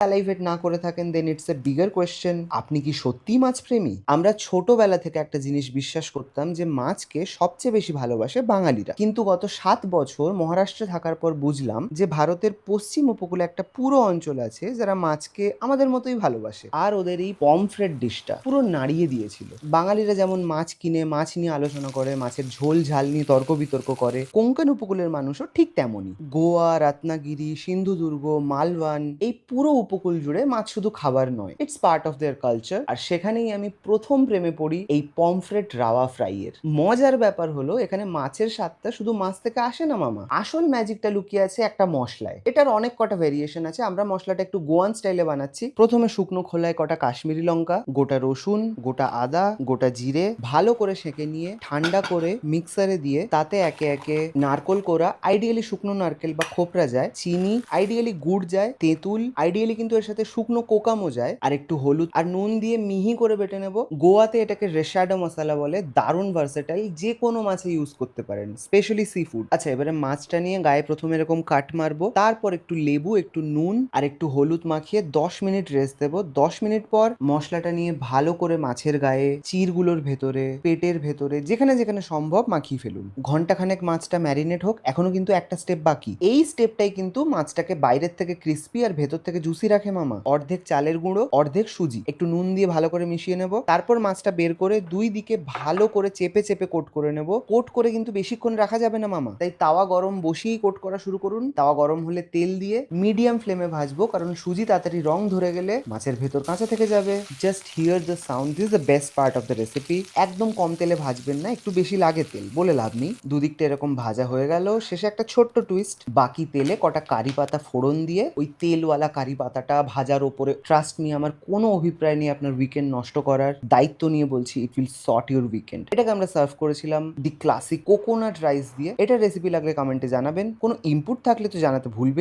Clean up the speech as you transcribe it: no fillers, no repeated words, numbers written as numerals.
সালাইভেট না করে থাকেন দেন ইটস এ বিগার কোয়েশ্চেন, আপনি কি সত্যিই মাছ প্রেমী? আমরা ছোটবেলা থেকে একটা জিনিস বিশ্বাস করতাম যে মাছকে সবচেয়ে বেশি ভালোবাসে বাঙালিরা, কিন্তু গত 7 বছর মহারাষ্ট্রে থাকার পর বুঝলাম যে ভারতের পশ্চিম উপকূলে একটা পুরো অঞ্চল আছে যারা মাছকে আমাদের মতোই ভালোবাসে, আর ওদের এই পমফ্রেট ডিশটা পুরো নাড়িয়ে দিয়েছিল। বাঙালিরা যেমন মাছ কিনে মাছ নিয়ে আলোচনা করে, মাছের ঝোল ঝাল নিয়ে তর্ক বিতর্ক করে, কোঙ্কণ উপকূলের মানুষও ঠিক তেমনই। গোয়া, রত্নাগিরি, সিন্ধুদুর্গ, মালওয়ান, এই পুরো উপকূল জুড়ে মাছ শুধু খাবার নয়, it's part of their culture. আর সেখানেই আমি প্রথম প্রেমে পড়ি এই পমফ্রেট রাওয়া ফ্রাই এর। মজার ব্যাপার হলো এখানে মাছের স্বাদটা শুধু মাছ থেকে আসে না মামা, আসল ম্যাজিকটা লুকিয়ে আছে একটা মশলায়। এটার অনেক কটা ভেরিয়েশন আছে, আমরা মশলাটা একটু গোয়ান স্টাইলে বানাচ্ছি। প্রথমে শুকনো খোলায় কটা কাশ্মীরি লঙ্কা, গোটা রসুন, গোটা আদা, গোটা জিরে ভালো করে সেঁকে নিয়ে ঠান্ডা করে মিক্সারে দিয়ে তাতে একে একে নারকোল কোড়া, আইডিয়ালি শুকনো নারকেল বা খোপরা যায়, চিনি, আইডিয়ালি গুড় যায়, তেঁতুল, আইডিয়ালি কিন্তু এর সাথে শুকনো কোকামো যায়, আর একটু হলুদ আর নুন দিয়ে মিহি করে বেটে নেব। গোয়াতে এটাকে রেশাডো মশলা বলে, দারুণ ভার্সেটাইল, যে কোনো মাছে ইউজ করতে পারেন, স্পেশালি সি ফুড। আচ্ছা, এবারে মাছটা নিয়ে গায়ে প্রথমে এরকম কাট মারবো, তারপর একটু লেবু, একটু নুন আর একটু হলুদ মাখিয়ে 10 মিনিট রেস্ট দেবো। 10 মিনিট পর মশলাটা নিয়ে ভালো করে মাছের গায়ে, চিরগুলোর ভেতরে, পেটের ভেতরে, যেখানে যেখানে সম্ভব মাখিয়ে ফেলুন। ঘন্টাখানেক মাছটা ম্যারিনেট হোক, এখনো কিন্তু একটা স্টেপ বাকি। এই স্টেপটাই কিন্তু মাছটাকে বাইরের থেকে ক্রিস্পি আর ভেতর থেকে জুসি রাখে মামা। অর্ধেক চালের গুঁড়ো, অর্ধেক সুজি, একটু নুন দিয়ে ভালো করে মিশিয়ে নেব। তারপর মাছটা বের করে দুই দিকে ভালো করে চেপে চেপে কোট করে নেব। কোট করে কিন্তু বেশিক্ষণ রাখা যাবে না মামা, তাই তাওয়া গরম বসিয়েই কোট করা শুরু করুন। তাওয়া গরম হলে তেল দিয়ে মিডিয়াম ফ্লেমে ভাজবো, কারণ সুজি তাড়াতাড়ি রং ধরে গেলে মাছের ভেতর কাঁচা থেকে যাবে। Just here the sound, this is the best part of the recipe. একদম কম তেলে ভাজবেন না, একটু বেশি লাগে তেল, বলে লাভ নেই। দুদিকটা এরকম ভাজা হয়ে গেল, শেষে একটা ছোট্ট টুইস্ট, বাকি তেলে কটা কারি পাতা ফোড়ন দিয়ে ওই তেলওয়ালা কারি পাতাটা ভাজার ওপরে, ট্রাস্ট নিয়ে আমার কোনো অভিপ্রায় নেই আপনার উইকেন্ড নষ্ট করার, দায়িত্ব নিয়ে বলছি, it will sort your weekend. এটাকে আমরা সার্ভ করেছিলাম দি ক্লাসিক কোকোনাট রাইস দিয়ে। এটা রেসিপি লাগলে কমেন্টে জানাবেন, কোনো ইনপুট থাকলে তো জানাতে ভুলবেন।